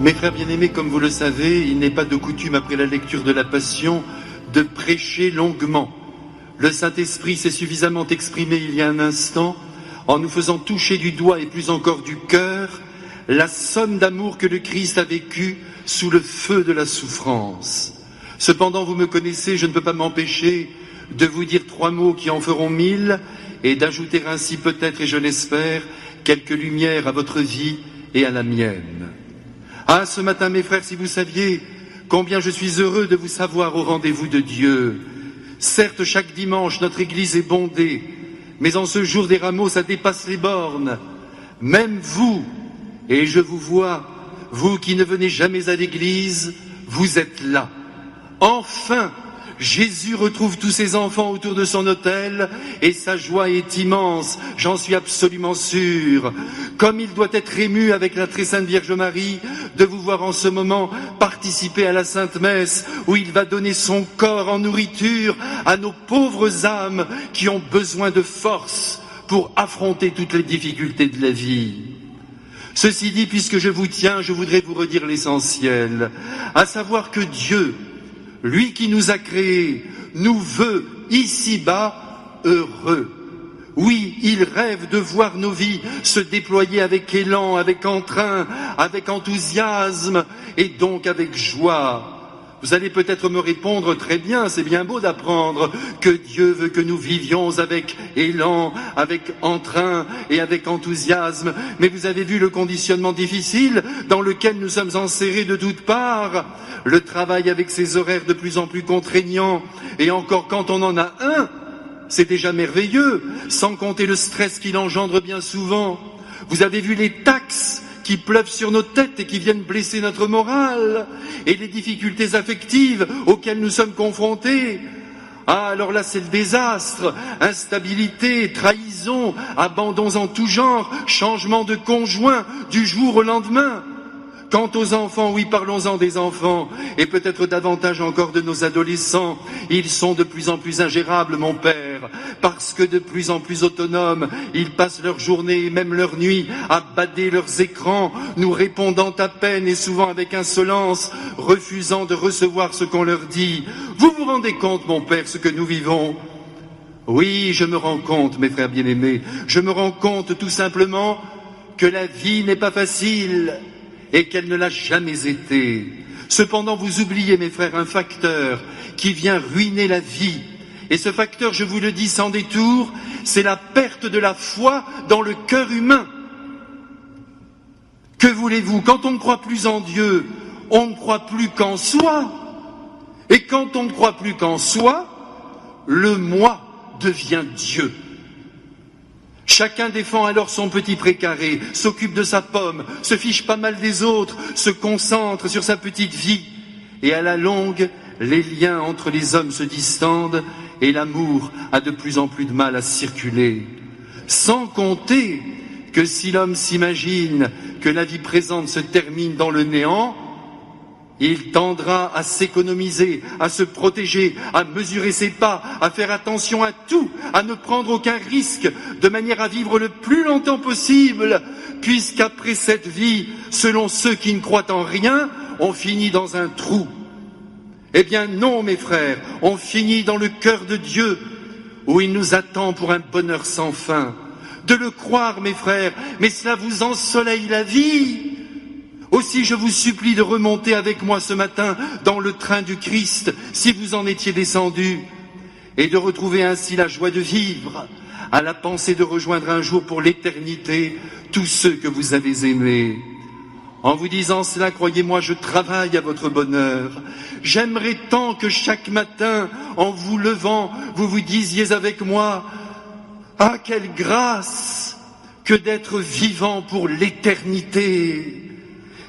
Mes frères bien-aimés, comme vous le savez, il n'est pas de coutume après la lecture de la Passion de prêcher longuement. Le Saint-Esprit s'est suffisamment exprimé il y a un instant en nous faisant toucher du doigt et plus encore du cœur la somme d'amour que le Christ a vécu sous le feu de la souffrance. Cependant, vous me connaissez, je ne peux pas m'empêcher de vous dire 3 mots qui en feront 1000 et d'ajouter ainsi peut-être, et je l'espère, quelques lumières à votre vie et à la mienne. Ah, ce matin, mes frères, si vous saviez combien je suis heureux de vous savoir au rendez-vous de Dieu. Certes, chaque dimanche, notre Église est bondée, mais en ce jour des rameaux, ça dépasse les bornes. Même vous, et je vous vois, vous qui ne venez jamais à l'Église, vous êtes là. Enfin, Jésus retrouve tous ses enfants autour de son autel et sa joie est immense, j'en suis absolument sûr. Comme il doit être ému avec la très sainte Vierge Marie de vous voir en ce moment participer à la Sainte Messe où il va donner son corps en nourriture à nos pauvres âmes qui ont besoin de force pour affronter toutes les difficultés de la vie. Ceci dit, puisque je vous tiens, je voudrais vous redire l'essentiel, à savoir que Dieu, lui qui nous a créés, nous veut ici-bas heureux. Oui, il rêve de voir nos vies se déployer avec élan, avec entrain, avec enthousiasme et donc avec joie. Vous allez peut-être me répondre, très bien, c'est bien beau d'apprendre que Dieu veut que nous vivions avec élan, avec entrain et avec enthousiasme. Mais vous avez vu le conditionnement difficile dans lequel nous sommes enserrés de toutes parts. Le travail avec ses horaires de plus en plus contraignants. Et encore quand on en a un, c'est déjà merveilleux, sans compter le stress qu'il engendre bien souvent. Vous avez vu les taxes qui pleuvent sur nos têtes et qui viennent blesser notre morale, et les difficultés affectives auxquelles nous sommes confrontés. Ah, alors là, c'est le désastre, instabilité, trahison, abandons en tout genre, changement de conjoint du jour au lendemain. Quant aux enfants, oui, parlons-en des enfants, et peut-être davantage encore de nos adolescents. Ils sont de plus en plus ingérables, mon père, parce que de plus en plus autonomes, ils passent leur journée et même leur nuit à bader leurs écrans, nous répondant à peine et souvent avec insolence, refusant de recevoir ce qu'on leur dit. Vous vous rendez compte, mon père, ce que nous vivons ? Oui, je me rends compte, mes frères bien-aimés, je me rends compte tout simplement que la vie n'est pas facile, et qu'elle ne l'a jamais été. Cependant, vous oubliez, mes frères, un facteur qui vient ruiner la vie. Et ce facteur, je vous le dis sans détour, c'est la perte de la foi dans le cœur humain. Que voulez-vous? Quand on ne croit plus en Dieu, on ne croit plus qu'en soi. Et quand on ne croit plus qu'en soi, le moi devient Dieu. Chacun défend alors son petit précaré, s'occupe de sa pomme, se fiche pas mal des autres, se concentre sur sa petite vie. Et à la longue, les liens entre les hommes se distendent et l'amour a de plus en plus de mal à circuler. Sans compter que si l'homme s'imagine que la vie présente se termine dans le néant, il tendra à s'économiser, à se protéger, à mesurer ses pas, à faire attention à tout, à ne prendre aucun risque, de manière à vivre le plus longtemps possible, puisqu'après cette vie, selon ceux qui ne croient en rien, on finit dans un trou. Eh bien non, mes frères, on finit dans le cœur de Dieu, où il nous attend pour un bonheur sans fin. De le croire, mes frères, mais cela vous ensoleille la vie. Aussi, je vous supplie de remonter avec moi ce matin dans le train du Christ, si vous en étiez descendu, et de retrouver ainsi la joie de vivre, à la pensée de rejoindre un jour pour l'éternité tous ceux que vous avez aimés. En vous disant cela, croyez-moi, je travaille à votre bonheur. J'aimerais tant que chaque matin, en vous levant, vous vous disiez avec moi « Ah, quelle grâce que d'être vivant pour l'éternité !»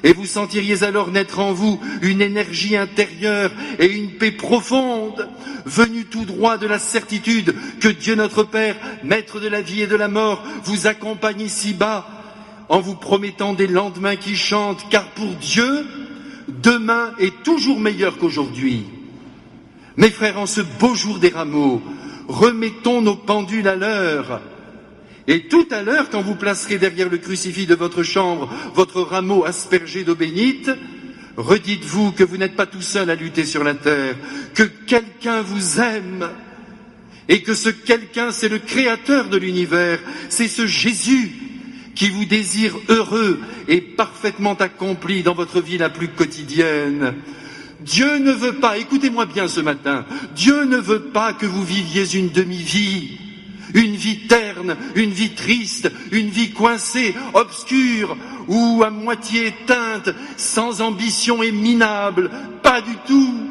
Et vous sentiriez alors naître en vous une énergie intérieure et une paix profonde, venue tout droit de la certitude que Dieu notre Père, maître de la vie et de la mort, vous accompagne ici-bas en vous promettant des lendemains qui chantent, car pour Dieu, demain est toujours meilleur qu'aujourd'hui. Mes frères, en ce beau jour des rameaux, remettons nos pendules à l'heure Et tout à l'heure, quand vous placerez derrière le crucifix de votre chambre votre rameau aspergé d'eau bénite, redites-vous que vous n'êtes pas tout seul à lutter sur la terre, que quelqu'un vous aime, et que ce quelqu'un, c'est le créateur de l'univers, c'est ce Jésus qui vous désire heureux et parfaitement accompli dans votre vie la plus quotidienne. Dieu ne veut pas, écoutez-moi bien ce matin, Dieu ne veut pas que vous viviez une demi-vie, une vie terne, une vie triste, une vie coincée, obscure ou à moitié éteinte, sans ambition et minable, pas du tout.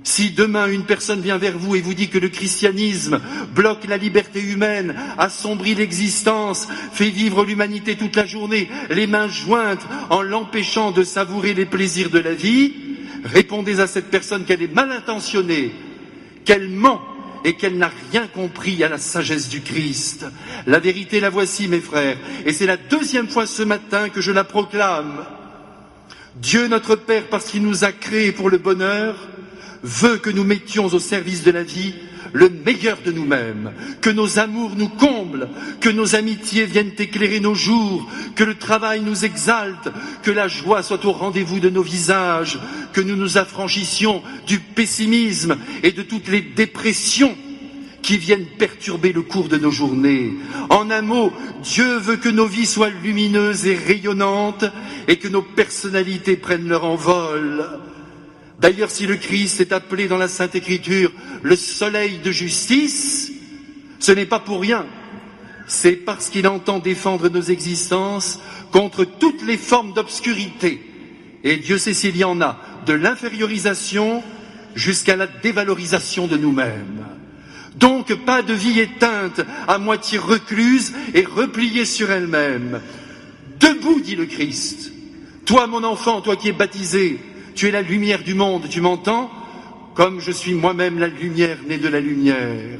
Si demain une personne vient vers vous et vous dit que le christianisme bloque la liberté humaine, assombrit l'existence, fait vivre l'humanité toute la journée, les mains jointes, en l'empêchant de savourer les plaisirs de la vie, répondez à cette personne qu'elle est mal intentionnée, qu'elle ment et qu'elle n'a rien compris à la sagesse du Christ. La vérité, la voici, mes frères, et c'est la deuxième fois ce matin que je la proclame. Dieu notre Père, parce qu'il nous a créés pour le bonheur, veut que nous mettions au service de la vie le meilleur de nous-mêmes, que nos amours nous comblent, que nos amitiés viennent éclairer nos jours, que le travail nous exalte, que la joie soit au rendez-vous de nos visages, que nous nous affranchissions du pessimisme et de toutes les dépressions qui viennent perturber le cours de nos journées. En un mot, Dieu veut que nos vies soient lumineuses et rayonnantes et que nos personnalités prennent leur envol. D'ailleurs, si le Christ est appelé dans la Sainte Écriture le soleil de justice, ce n'est pas pour rien. C'est parce qu'il entend défendre nos existences contre toutes les formes d'obscurité. Et Dieu sait s'il y en a, de l'infériorisation jusqu'à la dévalorisation de nous-mêmes. Donc, pas de vie éteinte, à moitié recluse et repliée sur elle-même. Debout, dit le Christ. Toi, mon enfant, toi qui es baptisé, tu es la lumière du monde, tu m'entends? Comme je suis moi-même la lumière née de la lumière.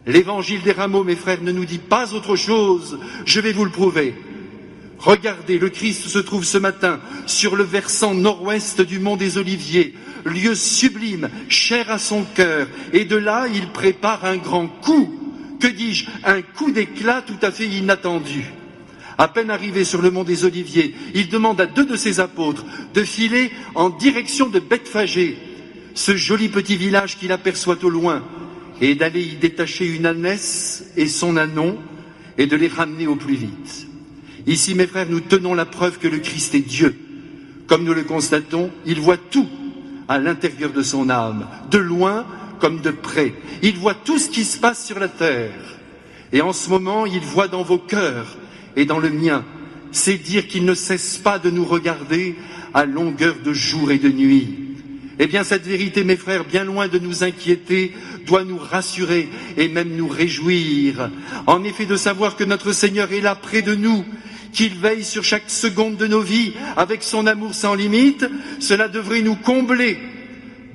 L'évangile des rameaux, mes frères, ne nous dit pas autre chose. Je vais vous le prouver. Regardez, le Christ se trouve ce matin sur le versant nord-ouest du mont des Oliviers, lieu sublime, cher à son cœur. Et de là, il prépare un grand coup. Que dis-je? Un coup d'éclat tout à fait inattendu. À peine arrivé sur le mont des Oliviers, il demande à 2 de ses apôtres de filer en direction de Bethphagée, ce joli petit village qu'il aperçoit au loin, et d'aller y détacher une ânesse et son ânon, et de les ramener au plus vite. Ici, mes frères, nous tenons la preuve que le Christ est Dieu. Comme nous le constatons, il voit tout à l'intérieur de son âme, de loin comme de près. Il voit tout ce qui se passe sur la terre. Et en ce moment, il voit dans vos cœurs et dans le mien. C'est dire qu'il ne cesse pas de nous regarder à longueur de jour et de nuit. Eh bien, cette vérité, mes frères, bien loin de nous inquiéter, doit nous rassurer et même nous réjouir. En effet, de savoir que notre Seigneur est là près de nous, qu'il veille sur chaque seconde de nos vies avec son amour sans limite, cela devrait nous combler.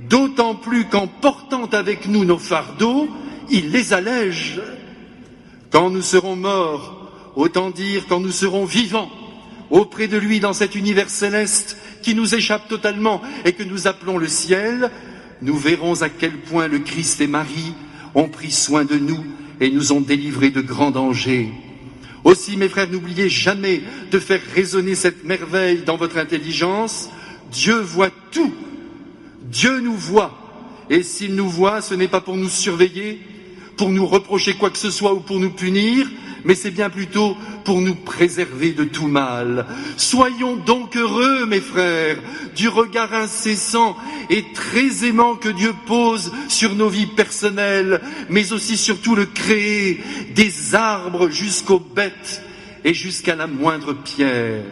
D'autant plus qu'en portant avec nous nos fardeaux, il les allège. Quand nous serons morts, autant dire quand nous serons vivants, auprès de lui dans cet univers céleste qui nous échappe totalement et que nous appelons le ciel, nous verrons à quel point le Christ et Marie ont pris soin de nous et nous ont délivrés de grands dangers. Aussi, mes frères, n'oubliez jamais de faire résonner cette merveille dans votre intelligence. Dieu voit tout. Dieu nous voit. Et s'il nous voit, ce n'est pas pour nous surveiller, pour nous reprocher quoi que ce soit ou pour nous punir, mais c'est bien plutôt pour nous préserver de tout mal. Soyons donc heureux, mes frères, du regard incessant et très aimant que Dieu pose sur nos vies personnelles, mais aussi sur tout le créé, des arbres jusqu'aux bêtes et jusqu'à la moindre pierre.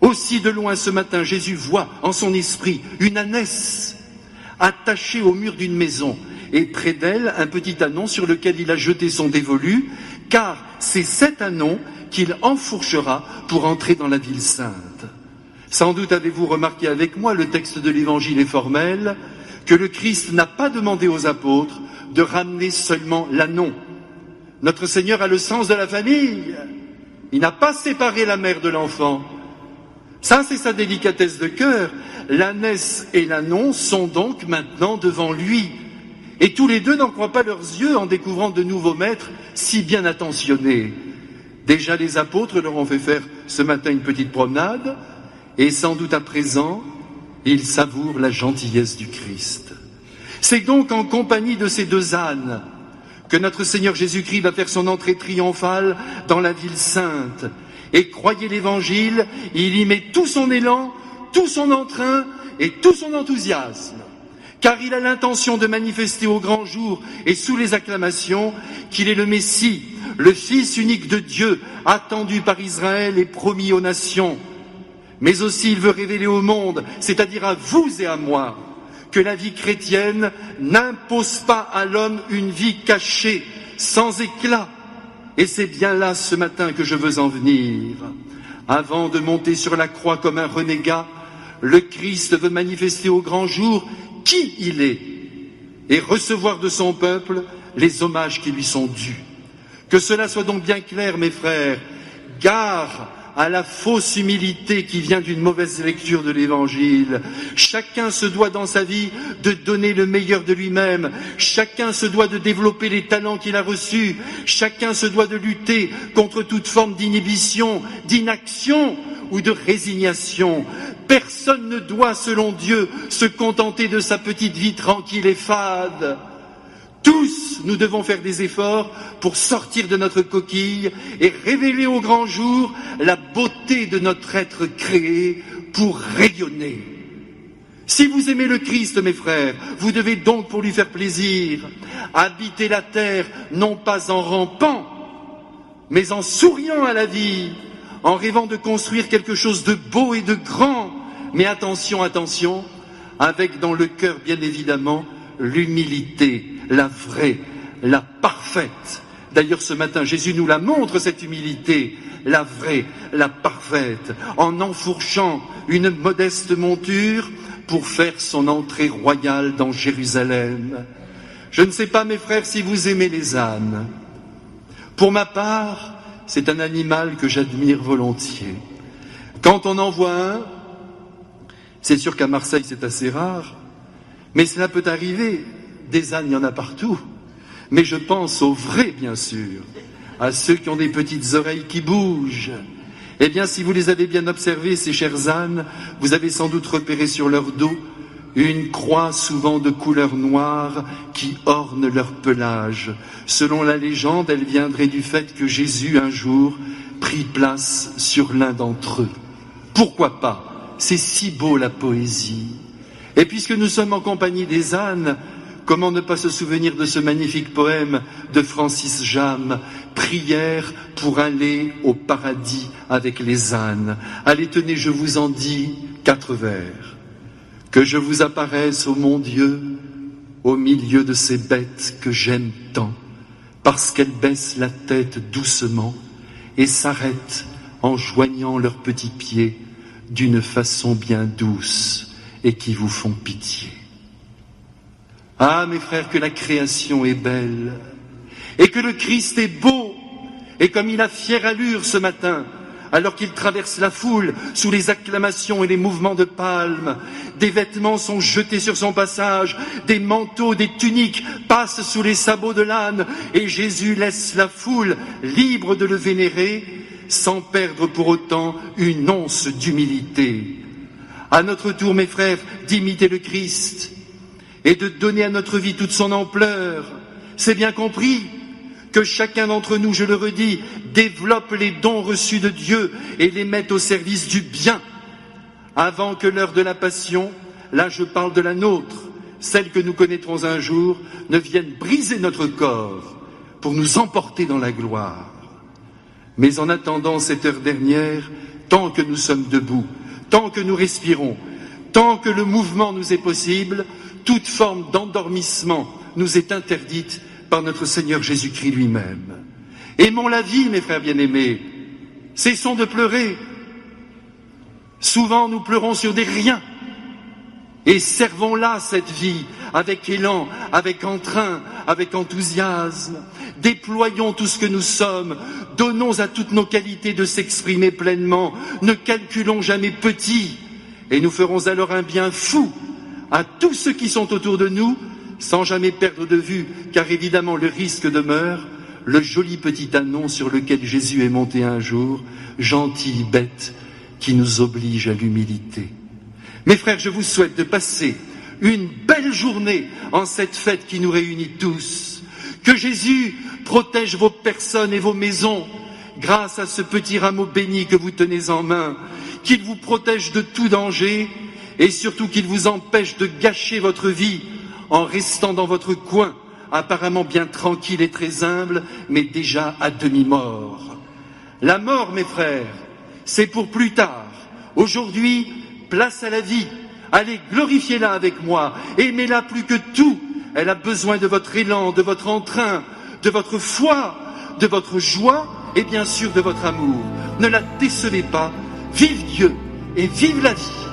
Aussi de loin ce matin, Jésus voit en son esprit une ânesse attachée au mur d'une maison, et près d'elle un petit ânon sur lequel il a jeté son dévolu, car c'est cet ânon qu'il enfourchera pour entrer dans la ville sainte. Sans doute avez-vous remarqué avec moi, le texte de l'Évangile est formel, que le Christ n'a pas demandé aux apôtres de ramener seulement l'ânon. Notre Seigneur a le sens de la famille. Il n'a pas séparé la mère de l'enfant. Ça, c'est sa délicatesse de cœur. L'ânesse et l'ânon sont donc maintenant devant lui. Et tous les deux n'en croient pas leurs yeux en découvrant de nouveaux maîtres si bien attentionnés. Déjà les apôtres leur ont fait faire ce matin une petite promenade, et sans doute à présent, ils savourent la gentillesse du Christ. C'est donc en compagnie de ces deux ânes que notre Seigneur Jésus-Christ va faire son entrée triomphale dans la ville sainte. Et croyez l'Évangile, il y met tout son élan, tout son entrain et tout son enthousiasme. Car il a l'intention de manifester au grand jour et sous les acclamations qu'il est le Messie, le Fils unique de Dieu, attendu par Israël et promis aux nations. Mais aussi il veut révéler au monde, c'est-à-dire à vous et à moi, que la vie chrétienne n'impose pas à l'homme une vie cachée, sans éclat. Et c'est bien là ce matin que je veux en venir. Avant de monter sur la croix comme un renégat, le Christ veut manifester au grand jour qui il est et recevoir de son peuple les hommages qui lui sont dus. Que cela soit donc bien clair, mes frères, gare à la fausse humilité qui vient d'une mauvaise lecture de l'Évangile. Chacun se doit dans sa vie de donner le meilleur de lui-même. Chacun se doit de développer les talents qu'il a reçus. Chacun se doit de lutter contre toute forme d'inhibition, d'inaction ou de résignation. Personne ne doit, selon Dieu, se contenter de sa petite vie tranquille et fade. Tous, nous devons faire des efforts pour sortir de notre coquille et révéler au grand jour la beauté de notre être créé pour rayonner. Si vous aimez le Christ, mes frères, vous devez donc, pour lui faire plaisir, habiter la terre non pas en rampant, mais en souriant à la vie, en rêvant de construire quelque chose de beau et de grand. Mais attention, attention, avec dans le cœur, bien évidemment, l'humilité, la vraie, la parfaite. D'ailleurs, ce matin, Jésus nous la montre, cette humilité, la vraie, la parfaite, en enfourchant une modeste monture pour faire son entrée royale dans Jérusalem. Je ne sais pas, mes frères, si vous aimez les ânes. Pour ma part, c'est un animal que j'admire volontiers. Quand on en voit un, c'est sûr qu'à Marseille, c'est assez rare, mais cela peut arriver. Des ânes, il y en a partout. Mais je pense aux vrais, bien sûr, à ceux qui ont des petites oreilles qui bougent. Eh bien, si vous les avez bien observés, ces chers ânes, vous avez sans doute repéré sur leur dos une croix souvent de couleur noire qui orne leur pelage. Selon la légende, elle viendrait du fait que Jésus, un jour, prit place sur l'un d'entre eux. Pourquoi pas? C'est si beau, la poésie. Et puisque nous sommes en compagnie des ânes, comment ne pas se souvenir de ce magnifique poème de Francis Jammes, « Prière pour aller au paradis avec les ânes ». Allez, tenez, je vous en dis 4 vers. Que je vous apparaisse, ô mon Dieu, au milieu de ces bêtes que j'aime tant, parce qu'elles baissent la tête doucement et s'arrêtent en joignant leurs petits pieds d'une façon bien douce et qui vous font pitié. Ah, mes frères, que la création est belle, et que le Christ est beau, et comme il a fière allure ce matin, alors qu'il traverse la foule sous les acclamations et les mouvements de palmes, des vêtements sont jetés sur son passage, des manteaux, des tuniques passent sous les sabots de l'âne, et Jésus laisse la foule libre de le vénérer, sans perdre pour autant une once d'humilité. À notre tour, mes frères, d'imiter le Christ, et de donner à notre vie toute son ampleur. C'est bien compris que chacun d'entre nous, je le redis, développe les dons reçus de Dieu et les mette au service du bien. Avant que l'heure de la passion, là je parle de la nôtre, celle que nous connaîtrons un jour, ne vienne briser notre corps pour nous emporter dans la gloire. Mais en attendant cette heure dernière, tant que nous sommes debout, tant que nous respirons, tant que le mouvement nous est possible, toute forme d'endormissement nous est interdite par notre Seigneur Jésus-Christ lui-même. Aimons la vie, mes frères bien-aimés. Cessons de pleurer. Souvent, nous pleurons sur des riens. Et servons-la, cette vie, avec élan, avec entrain, avec enthousiasme. Déployons tout ce que nous sommes. Donnons à toutes nos qualités de s'exprimer pleinement. Ne calculons jamais petit. Et nous ferons alors un bien fou à tous ceux qui sont autour de nous, sans jamais perdre de vue, car évidemment le risque demeure, le joli petit annon sur lequel Jésus est monté un jour, gentille bête qui nous oblige à l'humilité. Mes frères, je vous souhaite de passer une belle journée en cette fête qui nous réunit tous. Que Jésus protège vos personnes et vos maisons grâce à ce petit rameau béni que vous tenez en main, qu'il vous protège de tout danger et surtout qu'il vous empêche de gâcher votre vie en restant dans votre coin, apparemment bien tranquille et très humble, mais déjà à demi-mort. La mort, mes frères, c'est pour plus tard. Aujourd'hui, place à la vie. Allez, glorifiez-la avec moi, aimez-la plus que tout. Elle a besoin de votre élan, de votre entrain, de votre foi, de votre joie et bien sûr de votre amour. Ne la décelez pas. Vive Dieu et vive la vie.